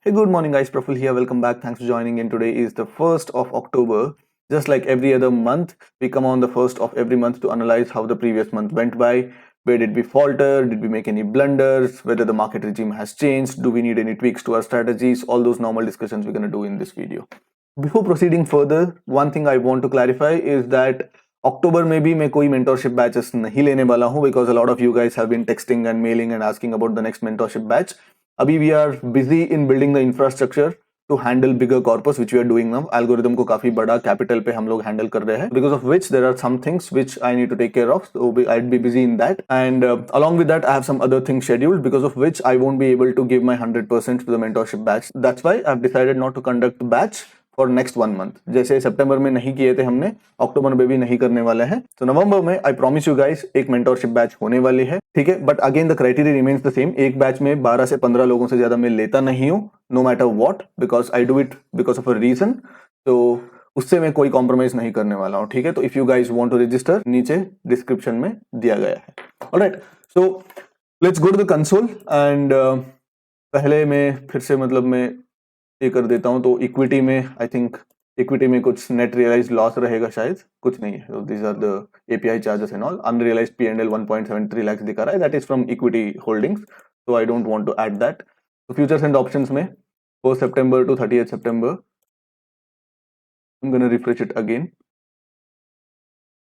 Hey, good morning, guys. Praful here. Welcome back. Thanks for joining in. Today is the 1st of October. Just like every other month, we come on the 1st of every month to analyze how the previous month went by. Where did we falter? Did we make any blunders? Whether the market regime has changed? Do we need any tweaks to our strategies? All those normal discussions we're going to do in this video. Before proceeding further, one thing I want to clarify is that October में भी मैं कोई mentorship batches नहीं लेने वाला हूँ because a lot of you guys have been texting and mailing and asking about the next mentorship batch. अभी we are busy in building the infrastructure to handle bigger corpus which we are doing now. Algorithm को काफी बड़ा capital पे हम लोग handle कर रहे हैं because of which there are some things which I need to take care of. So I'd be busy in that, and along with that I have some other things scheduled because of which I won't be able to give my 100% to the mentorship batch. That's why I've decided not to conduct batch for next 1 month. जैसे सितंबर में नहीं किए थे हमने, अक्टूबर में भी नहीं करने वाले हैं. तो नवंबर में आई प्रॉमिस यू गाइस एक मेंटोरशिप बैच होने वाली है, ठीक है. But again the criteria remains the same. एक बैच में 12 से 15 लोगों से ज्यादा मैं लेता नहीं हूं, no matter what, because I do it because of a reason. तो उससे मैं कोई कॉम्प्रोमाइज नहीं करने वाला हूं, ठीक है. तो if you guys want to register, नीचे डिस्क्रिप्शन में दिया गया है. Alright, so let's go to the console. And पहले मैं फिर से मतलब मैं ये कर देता हूं. तो इक्विटी में आई थिंक इक्विटी में कुछ नेट रियलाइज लॉस रहेगा, शायद कुछ नहीं है. This are the API charges and all. Unrealised PNL 1.73 lakh दिखा रहा है, that is from equity holdings. So I don't want to add that. तो फ्यूचर्स एंड ऑप्शंस में 4 सितंबर टू 30 सितंबर, I am gonna refresh it again.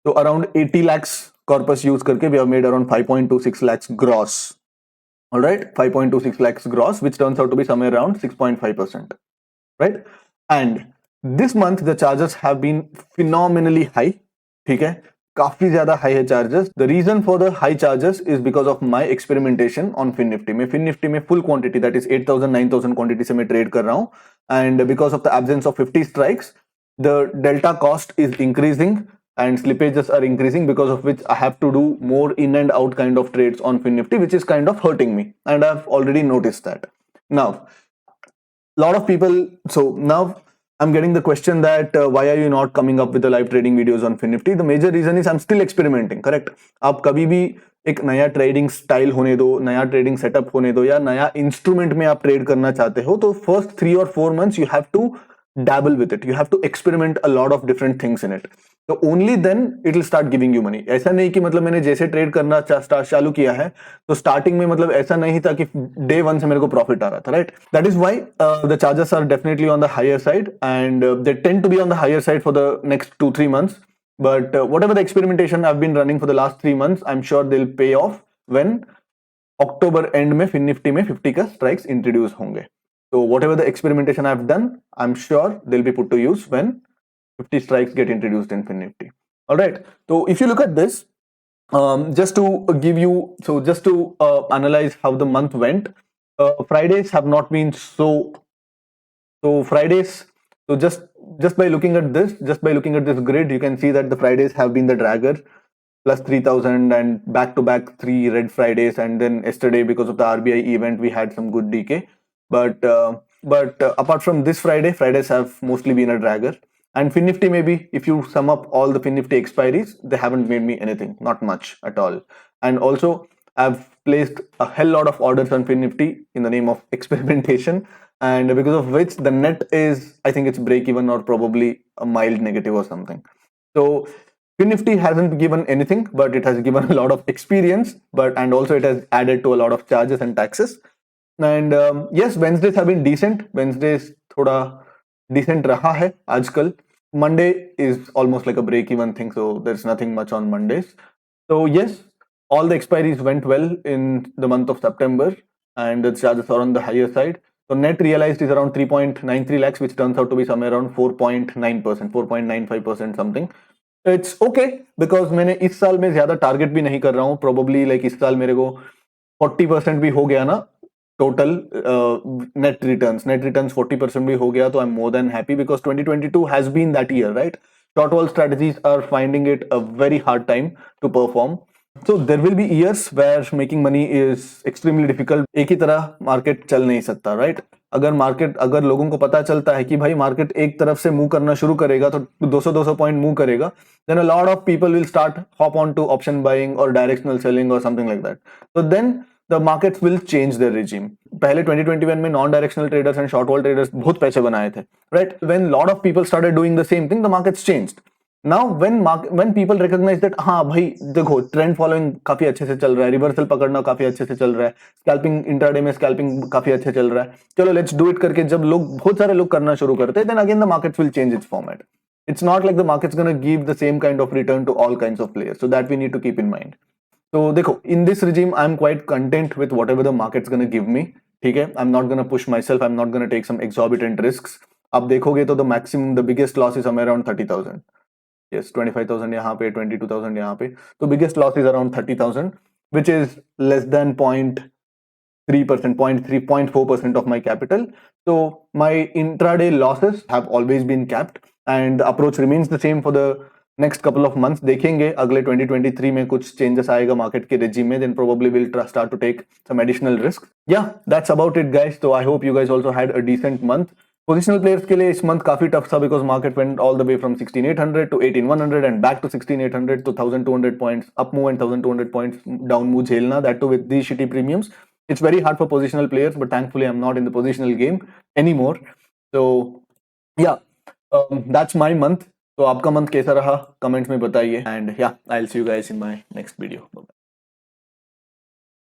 तो around 80 lakhs corpus use करके we have made around 5.26 lakhs gross. All right, 5.26 lakhs gross, which turns out to be somewhere around 6.5%, right? And this month the charges have been phenomenally high, ठीक है. काफी ज्यादा high है charges. The reason for the high charges is because of my experimentation on Fin Nifty में. Fin Nifty में full quantity, that is 8,000 9,000 quantity से मैं trade कर रहा हूं. And because of the absence of 50 strikes, the delta cost is increasing and slippages are increasing, because of which I have to do more in and out kind of trades on Fin Nifty, which is kind of hurting me, and I've already noticed that. Now, lot of people, so now I'm getting the question that why are you not coming up with the live trading videos on Fin Nifty? The major reason is I'm still experimenting, correct? आप कभी भी एक नया trading style होने दो, नया trading setup होने दो, या नया इंस्ट्रूमेंट में आप ट्रेड करना चाहते हो, तो first 3 or 4 months you have to dabble with it. You have to experiment a lot of different things in it. So only then it will start giving you money. ऐसा नहीं कि मतलब मैंने जैसे ट्रेड करना चालू किया है तो स्टार्टिंग में मतलब ऐसा नहीं था कि डे 1 से मेरे को प्रॉफिट आ रहा था, right? That is why the charges are definitely on the higher side, and they tend to be on the higher side for the next 2-3 months. But whatever the experimentation I've been running for the last 3 months, I'm sure they'll pay off when October end में Fin Nifty में 50 का strikes introduce होंगे. So whatever the experimentation I've done, I'm sure they'll be put to use when 50 strikes get introduced in Fin Nifty. All right. So if you look at this, just to give you, so just to analyze how the month went, Fridays have not been so Fridays. So just by looking at this grid, you can see that the Fridays have been the dragger, plus 3,000 and back to back 3 red Fridays, and then yesterday because of the RBI event we had some good decay. But apart from this Fridays have mostly been a dragger. And Fin Nifty, maybe if you sum up all the Fin Nifty expiries, they haven't made me anything, not much at all. And also I've placed a hell lot of orders on Fin Nifty in the name of experimentation, and because of which the net is, I think it's break even or probably a mild negative or something. So Fin Nifty hasn't given anything, but it has given a lot of experience, and also it has added to a lot of charges and taxes. And yes, Wednesdays have been decent. Wednesdays थोड़ा decent रहा है आजकल. Monday is almost like a break-even thing, so there's nothing much on Mondays. So yes, all the expiries went well in the month of September, and the charges are on the higher side. So net realized is around 3.93 lakhs, which turns out to be somewhere around 4.9%, 4.95% something. It's okay because मैंने इस साल में ज्यादा target भी नहीं कर रहा हूँ. Probably like इस साल मेरे को 40% भी हो गया ना total net returns 40% भी हो गया, तो I'm more than happy because 2022 has been that year, right? Short wall strategies are finding it a very hard time to perform. So there will be years where making money is extremely difficult. एक ही तरह market चल नहीं सकता, right? अगर लोगों को पता चलता है कि भाई मार्केट एक तरफ से मूव करना शुरू करेगा तो 200 पॉइंट मूव करेगा, then a lot of people will start hop on to option buying or directional selling or something like that. So then the markets will change their regime. पहले 2021 में non directional traders and short vol traders बहुत पैसे बनाए थे, right? When lot of people started doing the same thing, the markets changed. Now when people recognise that हाँ भाई देखो trend following काफी अच्छे से चल रहा है, रिवर्सल पकड़ना काफी अच्छे से चल रहा है, स्कैल्पिंग इंट्राडे में स्कैल्पिंग काफी अच्छे चल रहा है, चलो लेट्स डू इट करके जब लोग बहुत सारे लोग करना शुरू करते हैं, then again the markets will change its format. It's not like the market's going to give the same kind of return to all kinds of players. So that we need to keep in mind. So देखो, in this regime, I'm quite content with whatever the market's going to give me. ठीक है, I'm not going to push myself. I'm not going to take some exorbitant risks. अब देखोगे तो the maximum, the biggest loss is somewhere around 30,000. Yes, 25,000 यहाँ पे, 22,000 यहाँ पे. तो biggest loss is around 30,000, which is less than 0.3%, 0.3, 0.4% of my capital. So my intraday losses have always been capped. And the approach remains the same for the next couple of months. देखेंगे अगले 2023 में कुछ changes आएगा market के regime में, then probably we'll start to take some additional risk. Yeah, that's about it guys. So I hope you guys also had a decent month. Positional players के लिए इस month काफी tough था because market went all the way from 16,800 to 18,100 and back to 16,800 to 1,200 points up move and 1,200 points down move झेलना, that too with these shitty premiums. It's very hard for positional players, but thankfully I'm not in the positional game anymore. So yeah. That's my month. तो आपका month कैसा रहा comments में बताइए, and या I will see you guys in my next video.